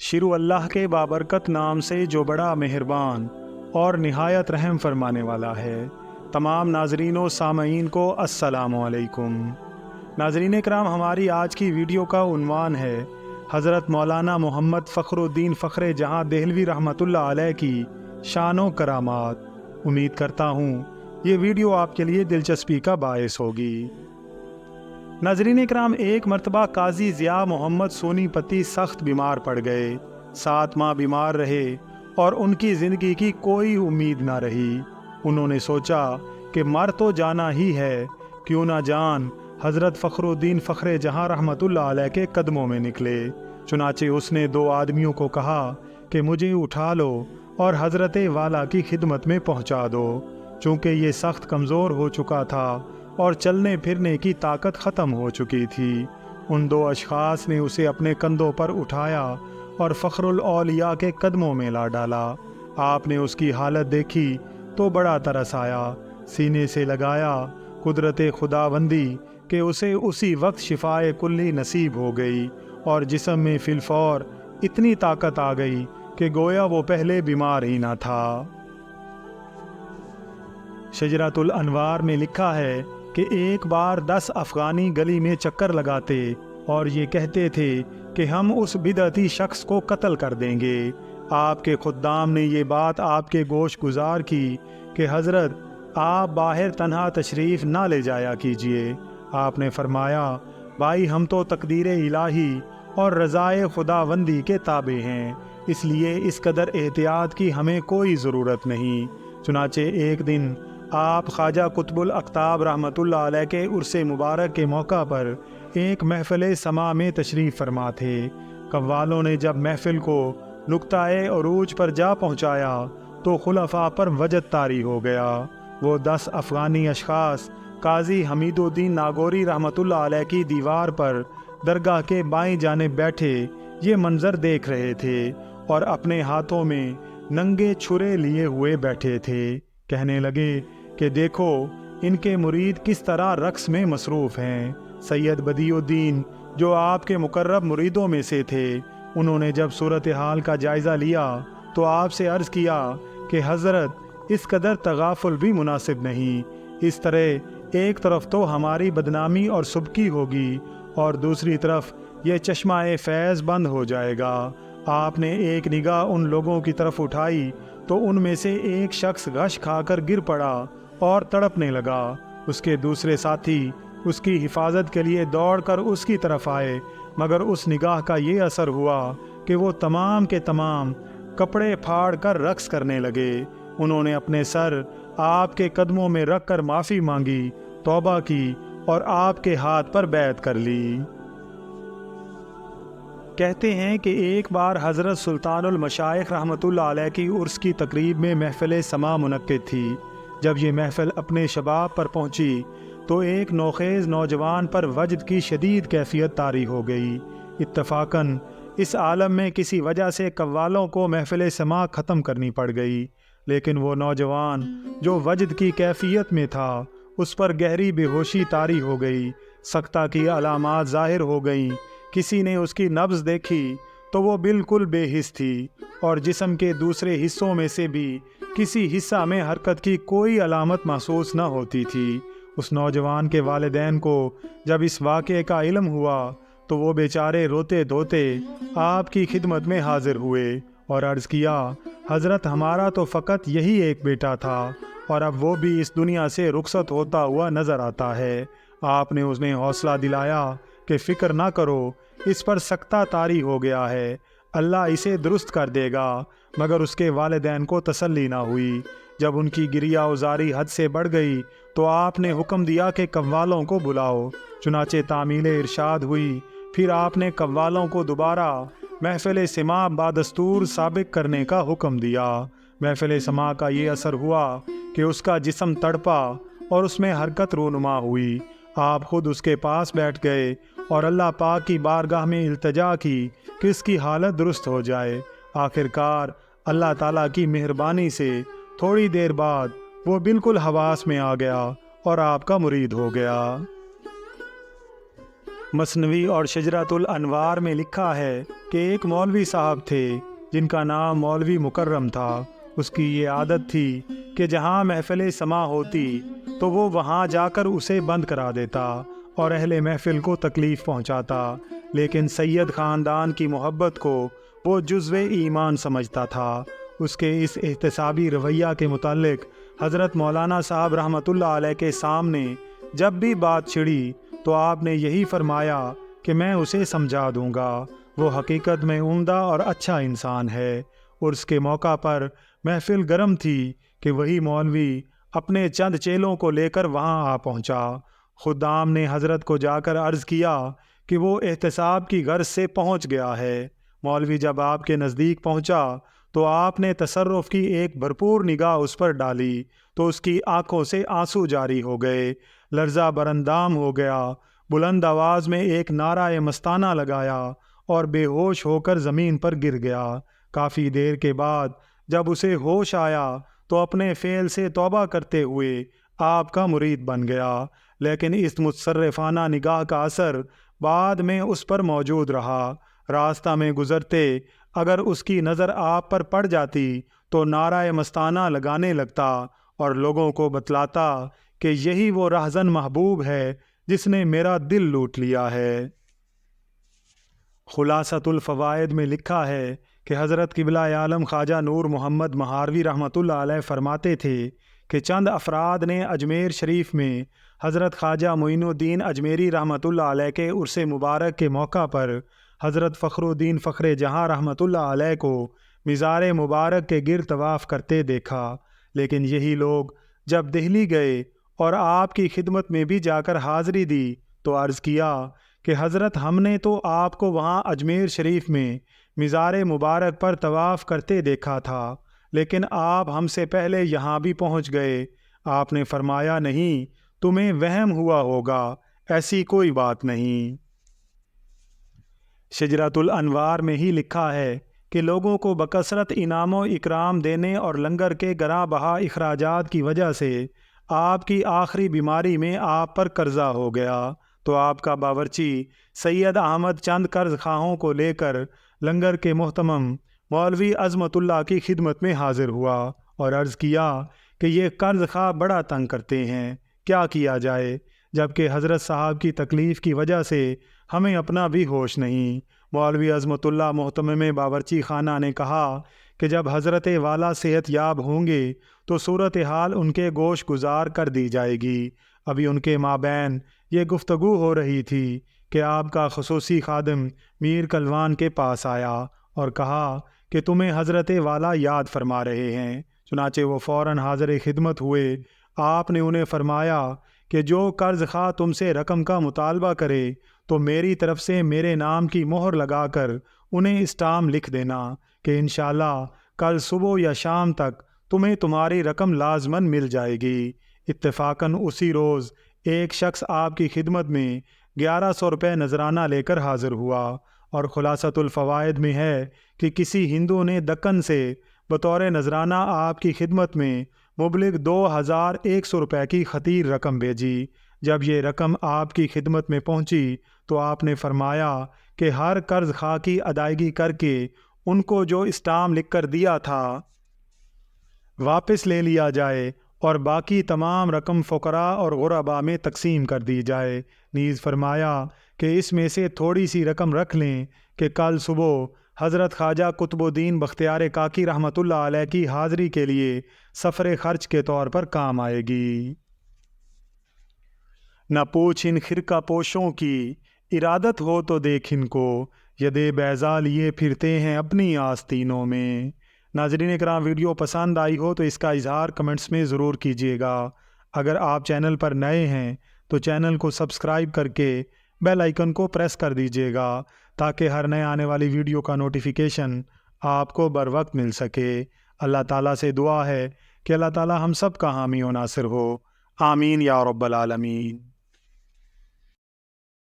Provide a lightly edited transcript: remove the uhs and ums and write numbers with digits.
شروع اللہ کے بابرکت نام سے جو بڑا مہربان اور نہایت رحم فرمانے والا ہے۔ تمام ناظرین و سامعین کو السلام علیکم۔ ناظرین کرام، ہماری آج کی ویڈیو کا عنوان ہے حضرت مولانا محمد فخر الدین فخر جہاں دہلوی رحمۃ اللہ علیہ کی شان و کرامات۔ امید کرتا ہوں یہ ویڈیو آپ کے لیے دلچسپی کا باعث ہوگی۔ ناظرین کرام، ایک مرتبہ قاضی ضیاء محمد سونی پتی سخت بیمار پڑ گئے۔ 7 ماہ بیمار رہے اور ان کی زندگی کی کوئی امید نہ رہی۔ انہوں نے سوچا کہ مر تو جانا ہی ہے، کیوں نہ جان حضرت فخر الدین فخر جہاں رحمۃ اللہ علیہ کے قدموں میں نکلے۔ چنانچہ اس نے 2 آدمیوں کو کہا کہ مجھے اٹھا لو اور حضرت والا کی خدمت میں پہنچا دو۔ چونکہ یہ سخت کمزور ہو چکا تھا اور چلنے پھرنے کی طاقت ختم ہو چکی تھی۔ ان 2 اشخاص نے اسے اپنے کندھوں پر اٹھایا اور فخر الاولیاء کے قدموں میں لا ڈالا۔ آپ نے اس کی حالت دیکھی تو بڑا ترس آیا، سینے سے لگایا قدرت خداوندی کہ اسے اسی وقت شفائے کلی نصیب ہو گئی اور جسم میں فی الفور اتنی طاقت آ گئی کہ گویا وہ پہلے بیمار ہی نہ تھا۔ شجرۃ الانوار میں لکھا ہے کہ ایک بار 10 افغانی گلی میں چکر لگاتے اور یہ کہتے تھے کہ ہم اس بدعتی شخص کو قتل کر دیں گے۔ آپ کے خدام نے یہ بات آپ کے گوش گزار کی کہ حضرت آپ باہر تنہا تشریف نہ لے جایا کیجیے۔ آپ نے فرمایا، بھائی ہم تو تقدیر الہی اور رضائے خداوندی کے تابع ہیں، اس لیے اس قدر احتیاط کی ہمیں کوئی ضرورت نہیں۔ چنانچہ ایک دن آپ خواجہ قطب الاقطاب رحمۃ اللہ علیہ کے عرس مبارک کے موقع پر ایک محفل سماع میں تشریف فرما تھے۔ قوالوں نے جب محفل کو نقطۂ عروج پر جا پہنچایا تو خلفاء پر وجد طاری ہو گیا۔ وہ 10 افغانی اشخاص قاضی حمید الدین ناگوری رحمۃ اللہ علیہ کی دیوار پر درگاہ کے بائیں جانب بیٹھے یہ منظر دیکھ رہے تھے اور اپنے ہاتھوں میں ننگے چھرے لیے ہوئے بیٹھے تھے۔ کہنے لگے کہ دیکھو ان کے مرید کس طرح رقص میں مصروف ہیں۔ سید بدیع الدین جو آپ کے مقرب مریدوں میں سے تھے، انہوں نے جب صورتحال کا جائزہ لیا تو آپ سے عرض کیا کہ حضرت اس قدر تغافل بھی مناسب نہیں، اس طرح ایک طرف تو ہماری بدنامی اور سبکی ہوگی اور دوسری طرف یہ چشمہ فیض بند ہو جائے گا۔ آپ نے ایک نگاہ ان لوگوں کی طرف اٹھائی تو ان میں سے ایک شخص غش کھا کر گر پڑا اور تڑپنے لگا۔ اس کے دوسرے ساتھی اس کی حفاظت کے لیے دوڑ کر اس کی طرف آئے، مگر اس نگاہ کا یہ اثر ہوا کہ وہ تمام کے تمام کپڑے پھاڑ کر رقص کرنے لگے۔ انہوں نے اپنے سر آپ کے قدموں میں رکھ کر معافی مانگی، توبہ کی اور آپ کے ہاتھ پر بیعت کر لی۔ کہتے ہیں کہ ایک بار حضرت سلطان المشائخ رحمۃ اللہ علیہ کی عرس کی تقریب میں محفل سماع منعقد تھی۔ جب یہ محفل اپنے شباب پر پہنچی تو ایک نوخیز نوجوان پر وجد کی شدید کیفیت طاری ہو گئی۔ اتفاقاً اس عالم میں کسی وجہ سے قوالوں کو محفل سماع ختم کرنی پڑ گئی، لیکن وہ نوجوان جو وجد کی کیفیت میں تھا اس پر گہری بے ہوشی طاری ہو گئی، سکتہ کی علامات ظاہر ہو گئیں۔ کسی نے اس کی نبض دیکھی تو وہ بالکل بے حس تھی اور جسم کے دوسرے حصوں میں سے بھی کسی حصہ میں حرکت کی کوئی علامت محسوس نہ ہوتی تھی۔ اس نوجوان کے والدین کو جب اس واقعے کا علم ہوا تو وہ بیچارے روتے دھوتے آپ کی خدمت میں حاضر ہوئے اور عرض کیا، حضرت ہمارا تو فقط یہی ایک بیٹا تھا اور اب وہ بھی اس دنیا سے رخصت ہوتا ہوا نظر آتا ہے۔ آپ نے انہیں حوصلہ دلایا کہ فکر نہ کرو، اس پر سکتہ طاری ہو گیا ہے، اللہ اسے درست کر دے گا۔ مگر اس کے والدین کو تسلی نہ ہوئی۔ جب ان کی گریہ وزاری حد سے بڑھ گئی تو آپ نے حکم دیا کہ قوالوں کو بلاؤ۔ چنانچہ تعمیل ارشاد ہوئی۔ پھر آپ نے قوالوں کو دوبارہ محفل سماع بادستور سابق کرنے کا حکم دیا۔ محفل سماع کا یہ اثر ہوا کہ اس کا جسم تڑپا اور اس میں حرکت رونما ہوئی۔ آپ خود اس کے پاس بیٹھ گئے اور اللہ پاک کی بارگاہ میں التجا کی کہ اس کی حالت درست ہو جائے۔ آخر کار اللہ تعالیٰ کی مہربانی سے تھوڑی دیر بعد وہ بالکل حواس میں آ گیا اور آپ کا مرید ہو گیا۔ مثنوی اور شجرۃ الانوار میں لکھا ہے کہ ایک مولوی صاحب تھے جن کا نام مولوی مکرم تھا۔ اس کی یہ عادت تھی کہ جہاں محفل سما ہوتی تو وہ وہاں جا کر اسے بند کرا دیتا اور اہل محفل کو تکلیف پہنچاتا، لیکن سید خاندان کی محبت کو وہ جزو ایمان سمجھتا تھا۔ اس کے اس احتسابی رویہ کے متعلق حضرت مولانا صاحب رحمۃ اللہ علیہ کے سامنے جب بھی بات چھڑی تو آپ نے یہی فرمایا کہ میں اسے سمجھا دوں گا، وہ حقیقت میں عمدہ اور اچھا انسان ہے۔ عرس کے موقع پر محفل گرم تھی کہ وہی مولوی اپنے چند چیلوں کو لے کر وہاں آ پہنچا۔ خدام نے حضرت کو جا کر عرض کیا کہ وہ احتساب کی غرض سے پہنچ گیا ہے۔ مولوی جب آپ کے نزدیک پہنچا تو آپ نے تصرف کی ایک بھرپور نگاہ اس پر ڈالی تو اس کی آنکھوں سے آنسو جاری ہو گئے، لرزہ براندام ہو گیا، بلند آواز میں ایک نعرہ مستانہ لگایا اور بے ہوش ہو کر زمین پر گر گیا۔ کافی دیر کے بعد جب اسے ہوش آیا تو اپنے فعل سے توبہ کرتے ہوئے آپ کا مرید بن گیا، لیکن اس متصرفانہ نگاہ کا اثر بعد میں اس پر موجود رہا۔ راستہ میں گزرتے اگر اس کی نظر آپ پر پڑ جاتی تو نعرہ مستانہ لگانے لگتا اور لوگوں کو بتلاتا کہ یہی وہ رہزن محبوب ہے جس نے میرا دل لوٹ لیا ہے۔ خلاصۃ الفوائد میں لکھا ہے کہ حضرت قبلہ عالم خواجہ نور محمد مہاروی رحمۃ اللہ علیہ فرماتے تھے کہ چند افراد نے اجمیر شریف میں حضرت خواجہ معین الدین اجمیری رحمۃ اللہ علیہ کے عرس مبارک کے موقع پر حضرت فخر الدین فخر جہاں رحمۃ اللہ علیہ کو مزار مبارک کے گرد طواف کرتے دیکھا، لیکن یہی لوگ جب دہلی گئے اور آپ کی خدمت میں بھی جا کر حاضری دی تو عرض کیا کہ حضرت ہم نے تو آپ کو وہاں اجمیر شریف میں مزار مبارک پر طواف کرتے دیکھا تھا، لیکن آپ ہم سے پہلے یہاں بھی پہنچ گئے۔ آپ نے فرمایا نہیں، تمہیں وہم ہوا ہوگا، ایسی کوئی بات نہیں۔ شجرۃ الانوار میں ہی لکھا ہے کہ لوگوں کو بکثرت انعام و اکرام دینے اور لنگر کے گراں بہا اخراجات کی وجہ سے آپ کی آخری بیماری میں آپ پر قرضہ ہو گیا تو آپ کا باورچی سید احمد چند قرض خواہوں کو لے کر لنگر کے محتمم مولوی عظمت اللہ کی خدمت میں حاضر ہوا اور عرض کیا کہ یہ قرض خواہ بڑا تنگ کرتے ہیں، کیا کیا جائے، جبکہ حضرت صاحب کی تکلیف کی وجہ سے ہمیں اپنا بھی ہوش نہیں۔ مولوی عظمت اللہ محتمم باورچی خانہ نے کہا کہ جب حضرت والا صحت یاب ہوں گے تو صورتحال ان کے گوش گزار کر دی جائے گی۔ ابھی ان کے مابین یہ گفتگو ہو رہی تھی کہ آپ کا خصوصی خادم میر کلوان کے پاس آیا اور کہا کہ تمہیں حضرت والا یاد فرما رہے ہیں۔ چنانچہ وہ فوراً حاضر خدمت ہوئے۔ آپ نے انہیں فرمایا کہ جو قرض خواہ تم سے رقم کا مطالبہ کرے تو میری طرف سے میرے نام کی مہر لگا کر انہیں اسٹام لکھ دینا کہ انشاءاللہ کل صبح یا شام تک تمہیں تمہاری رقم لازماً مل جائے گی۔ اتفاقاً اسی روز ایک شخص آپ کی خدمت میں 1100 روپے نذرانہ لے کر حاضر ہوا، اور خلاصۃ الفوائد میں ہے کہ کسی ہندو نے دکن سے بطور نذرانہ آپ کی خدمت میں مبلغ 2100 روپے کی خطیر رقم بھیجی۔ جب یہ رقم آپ کی خدمت میں پہنچی تو آپ نے فرمایا کہ ہر قرض خواہ کی ادائیگی کر کے ان کو جو اسٹام لکھ کر دیا تھا واپس لے لیا جائے اور باقی تمام رقم فقراء اور غرباء میں تقسیم کر دی جائے۔ نیز فرمایا کہ اس میں سے تھوڑی سی رقم رکھ لیں کہ کل صبح حضرت خواجہ قطب الدین بختیار کاکی رحمۃ اللہ علیہ کی حاضری کے لیے سفر خرچ کے طور پر کام آئے گی۔ نہ پوچھ ان خرقہ پوشوں کی، ارادت ہو تو دیکھ ان کو، یدے بیضا لیے پھرتے ہیں اپنی آستینوں میں۔ ناظرین کرام، ویڈیو پسند آئی ہو تو اس کا اظہار کمنٹس میں ضرور کیجیے گا۔ اگر آپ چینل پر نئے ہیں تو چینل کو سبسکرائب کر کے بیل آئیکن کو پریس کر دیجیے گا تاکہ ہر نئے آنے والی ویڈیو کا نوٹیفیکیشن آپ کو بر وقت مل سکے۔ اللہ تعالیٰ سے دعا ہے کہ اللہ تعالیٰ ہم سب کا حامی و ناصر ہو، آمین یا رب العالمین۔